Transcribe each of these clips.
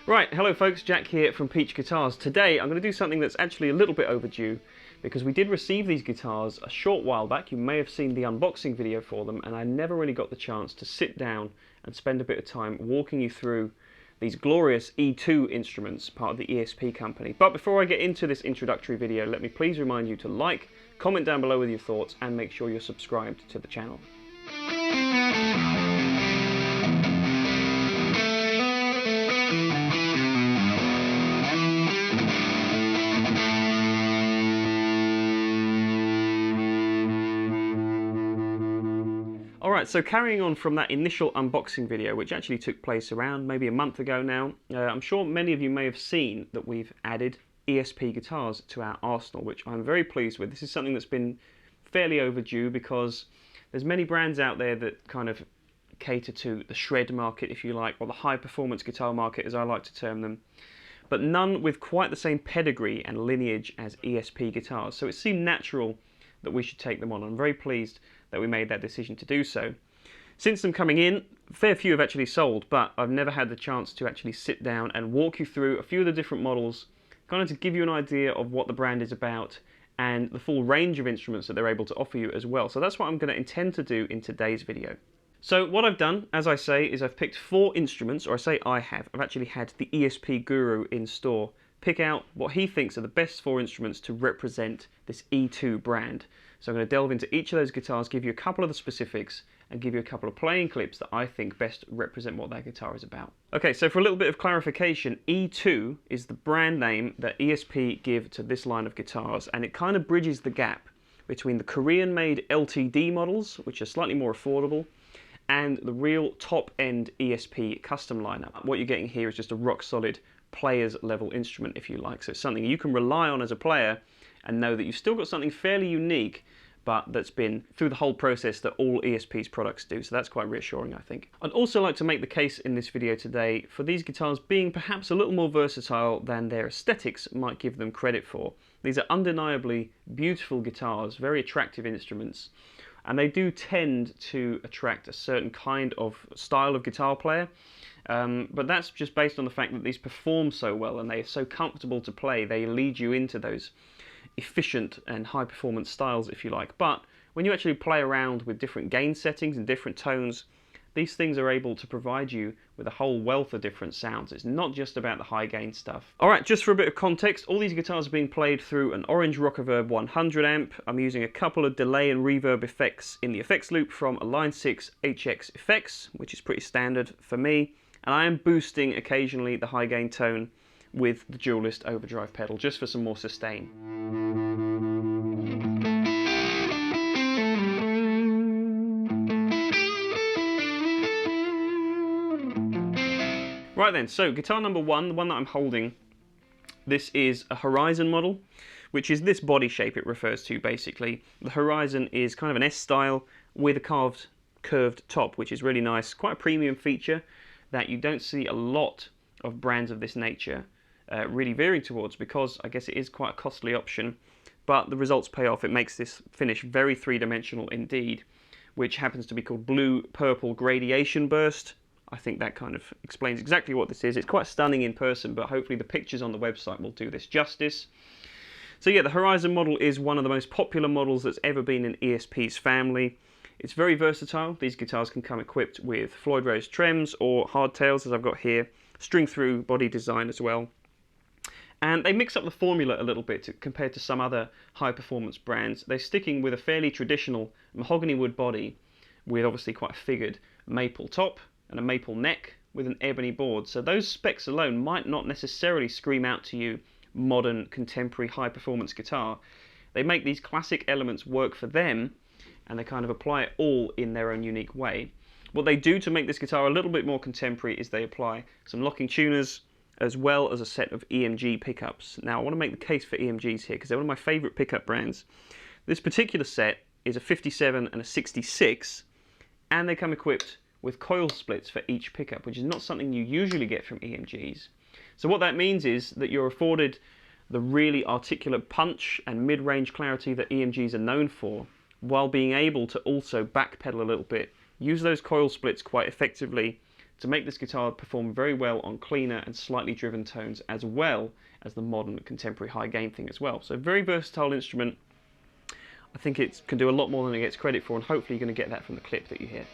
Right, hello folks, Jack here from ESP Guitars. Today I'm going to do something that's actually a little bit overdue because we did receive these guitars a short while back. You may have seen the unboxing video for them, and I never really got the chance to sit down and spend a bit of time walking you through these glorious E-II instruments, part of the ESP company. But before I get into this introductory video, let me please remind you to like, comment down below with your thoughts, and make sure you're subscribed to the channel. Alright, so carrying on from that initial unboxing video, which actually took place around maybe a month ago now, I'm sure many of you may have seen that we've added ESP guitars to our arsenal, which I'm very pleased with. This is something that's been fairly overdue because there's many brands out there that kind of cater to the shred market, if you like, or the high performance guitar market, as I like to term them, but none with quite the same pedigree and lineage as ESP guitars. So it seemed natural that we should take them on. I'm very pleased that we made that decision to do so. Since them coming in, a fair few have actually sold, but I've never had the chance to actually sit down and walk you through a few of the different models, kind of to give you an idea of what the brand is about and the full range of instruments that they're able to offer you as well. So that's what I'm going to intend to do in today's video. So what I've done, as I say, is I've picked 4 instruments, or I say I have. I've actually had the ESP guru in store pick out what he thinks are the best 4 instruments to represent this E-II brand. So I'm going to delve into each of those guitars, give you a couple of the specifics, and give you a couple of playing clips that I think best represent what that guitar is about. Okay, so for a little bit of clarification, E-II is the brand name that ESP give to this line of guitars, and it kind of bridges the gap between the Korean-made LTD models, which are slightly more affordable, and the real top-end ESP custom lineup. What you're getting here is just a rock-solid player's level instrument, if you like. So it's something you can rely on as a player and know that you've still got something fairly unique, but that's been through the whole process that all ESP's products do. So that's quite reassuring, I think. I'd also like to make the case in this video today for these guitars being perhaps a little more versatile than their aesthetics might give them credit for. These are undeniably beautiful guitars, very attractive instruments, and they do tend to attract a certain kind of style of guitar player. But that's just based on the fact that these perform so well and they are so comfortable to play. They lead you into those efficient and high performance styles, if you like. But when you actually play around with different gain settings and different tones, these things are able to provide you with a whole wealth of different sounds. It's not just about the high gain stuff. Alright, just for a bit of context, all these guitars are being played through an Orange Rockaverb 100 amp. I'm using a couple of delay and reverb effects in the effects loop from a Line 6 HX effects, which is pretty standard for me. And I am boosting occasionally the high gain tone with the Dualist overdrive pedal, just for some more sustain. Right then, so guitar number 1, the one that I'm holding, this is a Horizon model, which is this body shape it refers to basically. The Horizon is kind of an S-style with a curved top, which is really nice, quite a premium feature that you don't see a lot of brands of this nature really veering towards, because I guess it is quite a costly option, but the results pay off. It makes this finish very three-dimensional indeed, which happens to be called blue-purple gradation burst. I think that kind of explains exactly what this is. It's quite stunning in person, but hopefully the pictures on the website will do this justice. So yeah, the Horizon model is one of the most popular models that's ever been in ESP's family. It's very versatile. These guitars can come equipped with Floyd Rose trems or hardtails, as I've got here, string-through body design as well. And they mix up the formula a little bit compared to some other high-performance brands. They're sticking with a fairly traditional mahogany wood body with obviously quite a figured maple top and a maple neck with an ebony board. So those specs alone might not necessarily scream out to you modern, contemporary, high-performance guitar. They make these classic elements work for them, and they kind of apply it all in their own unique way. What they do to make this guitar a little bit more contemporary is they apply some locking tuners as well as a set of EMG pickups. Now I want to make the case for EMGs here because they're one of my favourite pickup brands. This particular set is a 57 and a 66, and they come equipped with coil splits for each pickup, which is not something you usually get from EMGs. So what that means is that you're afforded the really articulate punch and mid-range clarity that EMGs are known for, while being able to also backpedal a little bit, use those coil splits quite effectively to make this guitar perform very well on cleaner and slightly driven tones, as well as the modern contemporary high gain thing as well. So very versatile instrument. I think it can do a lot more than it gets credit for, and hopefully you're going to get that from the clip that you hear.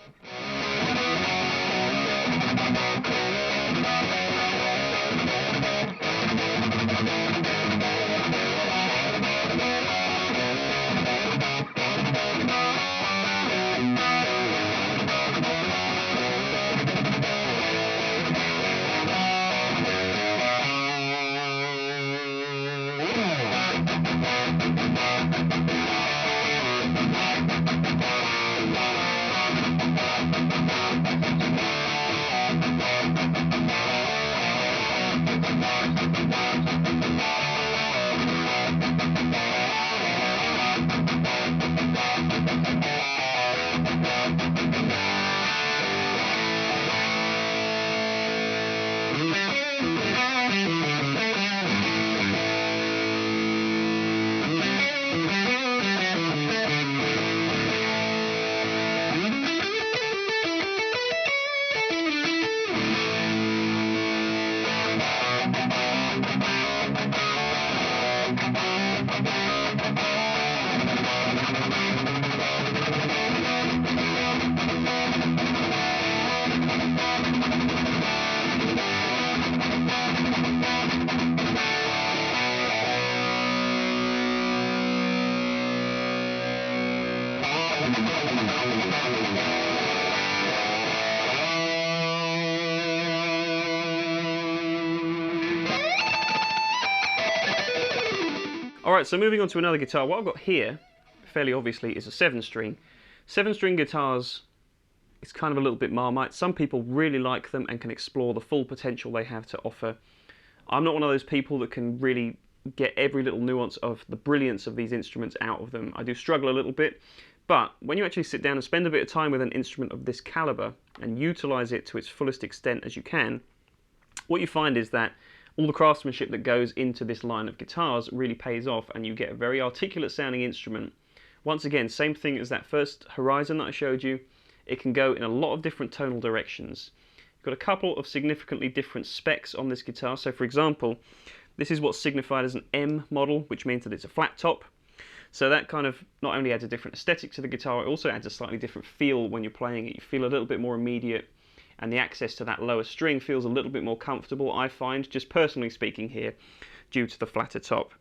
Alright, so moving on to another guitar. What I've got here, fairly obviously, is a 7-string. 7-string guitars is kind of a little bit Marmite. Some people really like them and can explore the full potential they have to offer. I'm not one of those people that can really get every little nuance of the brilliance of these instruments out of them. I do struggle a little bit, but when you actually sit down and spend a bit of time with an instrument of this caliber and utilize it to its fullest extent as you can, what you find is that all the craftsmanship that goes into this line of guitars really pays off, and you get a very articulate sounding instrument. Once again, same thing as that first Horizon that I showed you. It can go in a lot of different tonal directions. You've got a couple of significantly different specs on this guitar. So for example, this is what's signified as an M model, which means that it's a flat top. So that kind of not only adds a different aesthetic to the guitar, it also adds a slightly different feel when you're playing it. You feel a little bit more immediate, and the access to that lower string feels a little bit more comfortable, I find, just personally speaking here, due to the flatter top.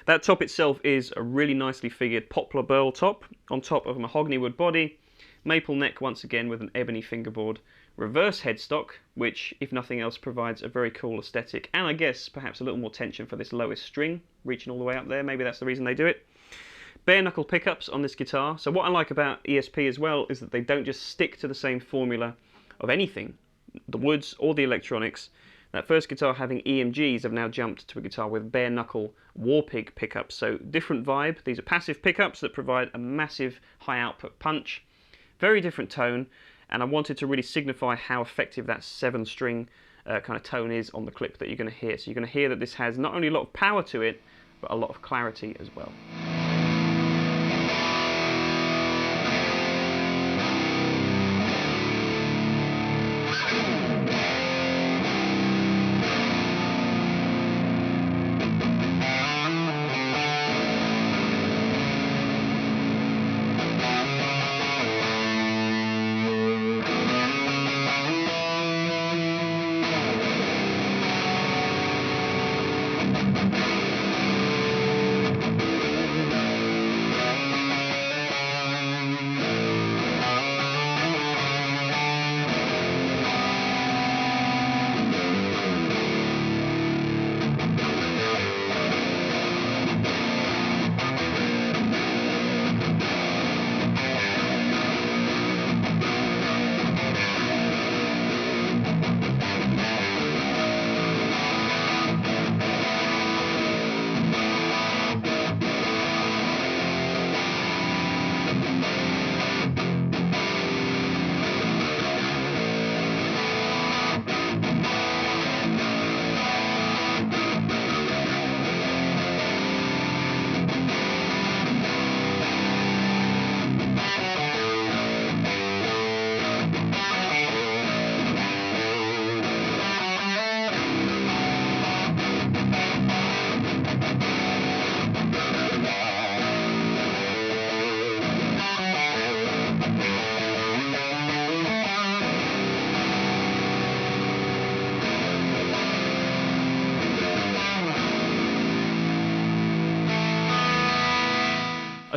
That top itself is a really nicely figured poplar burl top on top of a mahogany wood body, maple neck once again with an ebony fingerboard, reverse headstock, which if nothing else provides a very cool aesthetic, and I guess perhaps a little more tension for this lowest string reaching all the way up there. Maybe that's the reason they do it. Bare knuckle pickups on this guitar. So what I like about ESP as well is that they don't just stick to the same formula of anything, the woods or the electronics. That first guitar having EMGs have now jumped to a guitar with bare knuckle war pig pickups. So different vibe. These are passive pickups that provide a massive high output punch. Very different tone, and I wanted to really signify how effective that 7-string kind of tone is on the clip that you're going to hear. So you're going to hear that this has not only a lot of power to it, but a lot of clarity as well.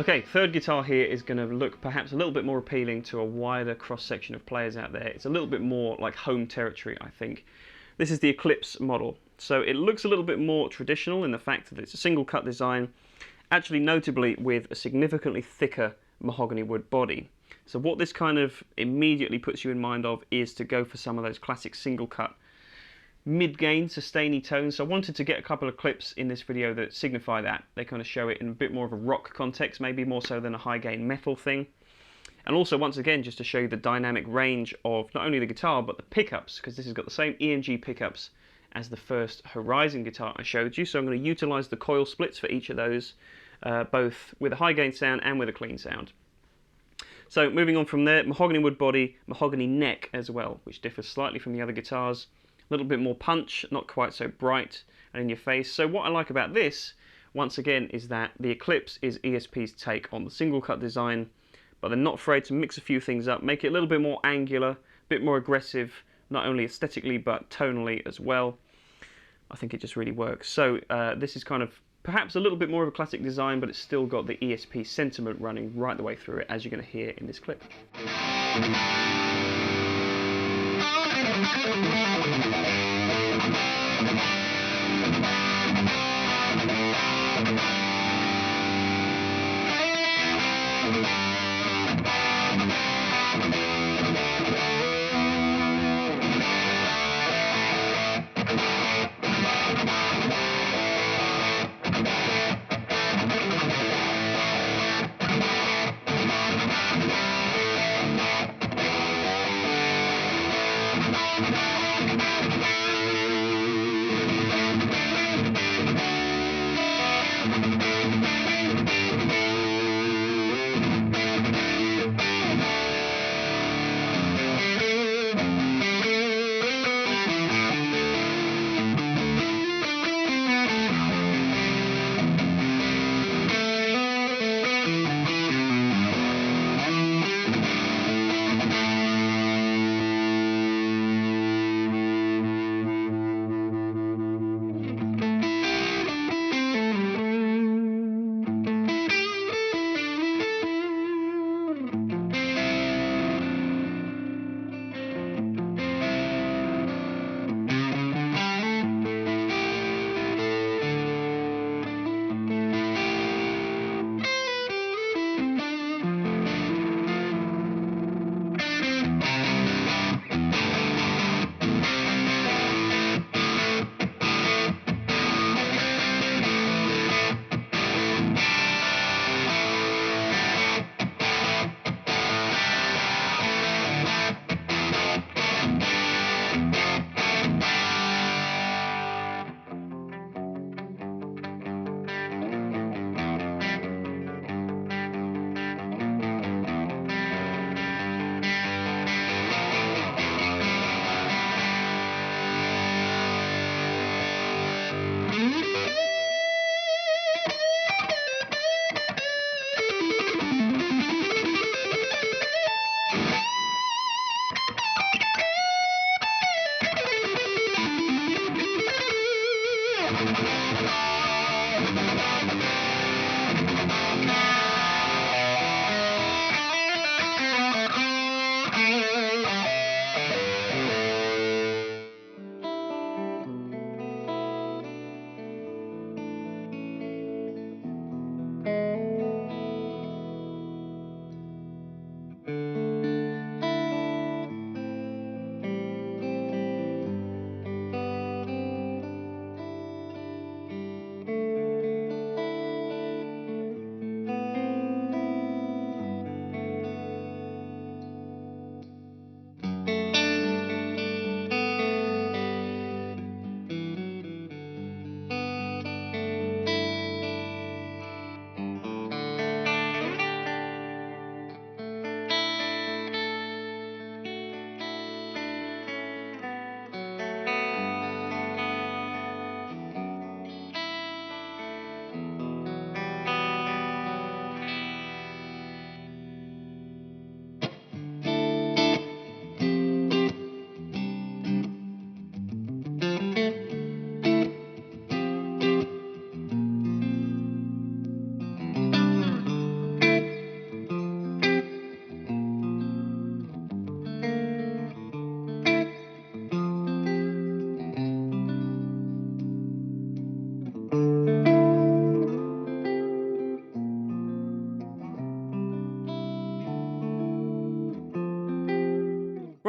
Okay, third guitar here is going to look perhaps a little bit more appealing to a wider cross-section of players out there. It's a little bit more like home territory, I think. This is the Eclipse model. So it looks a little bit more traditional in the fact that it's a single cut design, actually notably with a significantly thicker mahogany wood body. So what this kind of immediately puts you in mind of is to go for some of those classic single cut mid-gain, sustainy tones. So I wanted to get a couple of clips in this video that signify that. They kind of show it in a bit more of a rock context, maybe more so than a high-gain metal thing. And also, once again, just to show you the dynamic range of not only the guitar, but the pickups, because this has got the same EMG pickups as the first Horizon guitar I showed you. So I'm going to utilize the coil splits for each of those, both with a high-gain sound and with a clean sound. So moving on from there, mahogany wood body, mahogany neck as well, which differs slightly from the other guitars. A little bit more punch, not quite so bright and in your face. So what I like about this, once again, is that the Eclipse is ESP's take on the single cut design, but they're not afraid to mix a few things up, make it a little bit more angular, a bit more aggressive, not only aesthetically but tonally as well. I think it just really works. So this is kind of perhaps a little bit more of a classic design, but it's still got the ESP sentiment running right the way through it, as you're going to hear in this clip.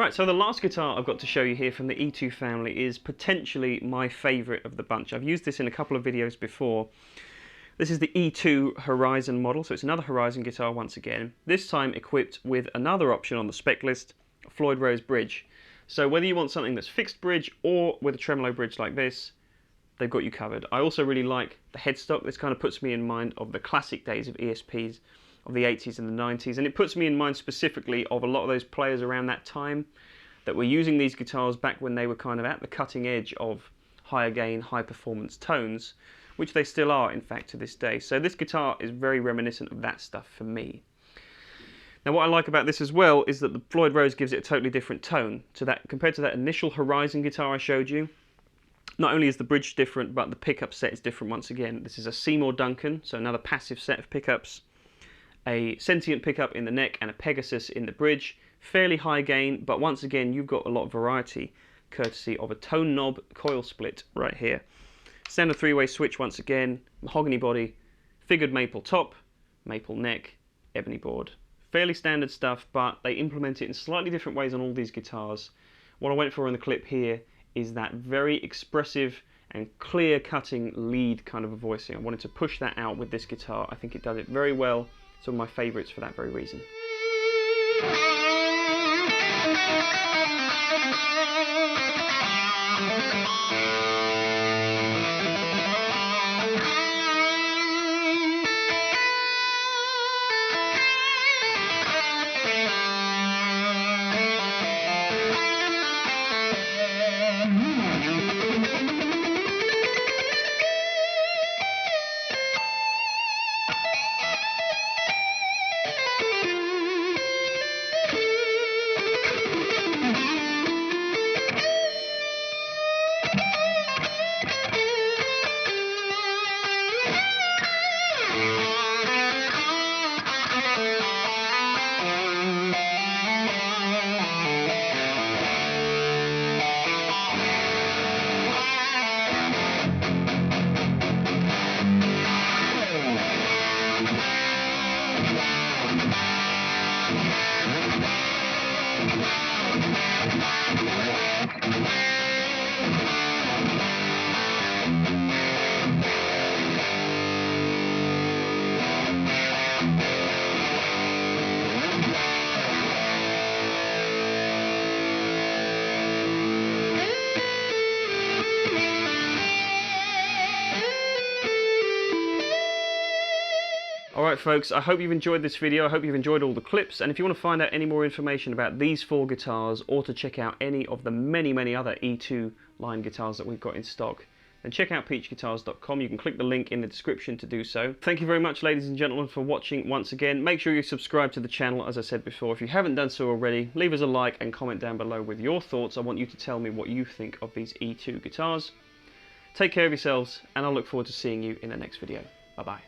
Right, so the last guitar I've got to show you here from the E-II family is potentially my favourite of the bunch. I've used this in a couple of videos before. This is the E-II Horizon model, so it's another Horizon guitar once again, this time equipped with another option on the spec list, a Floyd Rose bridge. So whether you want something that's fixed bridge or with a tremolo bridge like this, they've got you covered. I also really like the headstock. This kind of puts me in mind of the classic days of ESPs of the 80s and the 90s, and it puts me in mind specifically of a lot of those players around that time that were using these guitars back when they were kind of at the cutting edge of higher gain, high performance tones, which they still are in fact to this day. So this guitar is very reminiscent of that stuff for me. Now what I like about this as well is that the Floyd Rose gives it a totally different tone to that, compared to that initial Horizon guitar I showed you. Not only is the bridge different, but the pickup set is different once again. This is a Seymour Duncan, so another passive set of pickups, a Sentient pickup in the neck and a Pegasus in the bridge. Fairly high gain, but once again you've got a lot of variety courtesy of a tone knob coil split right here. Standard three-way switch once again, mahogany body, figured maple top, maple neck, ebony board. Fairly standard stuff, but they implement it in slightly different ways on all these guitars. What I went for in the clip here is that very expressive and clear-cutting lead kind of a voicing. I wanted to push that out with this guitar. I think it does it very well. It's one of my favourites for that very reason. Alright folks, I hope you've enjoyed this video, I hope you've enjoyed all the clips, and if you want to find out any more information about these four guitars, or to check out any of the many other E-II line guitars that we've got in stock, then check out peachguitars.com. You can click the link in the description to do so. Thank you very much ladies and gentlemen for watching once again. Make sure you subscribe to the channel as I said before. If you haven't done so already, leave us a like and comment down below with your thoughts. I want you to tell me what you think of these E-II guitars. Take care of yourselves, and I look forward to seeing you in the next video. Bye bye.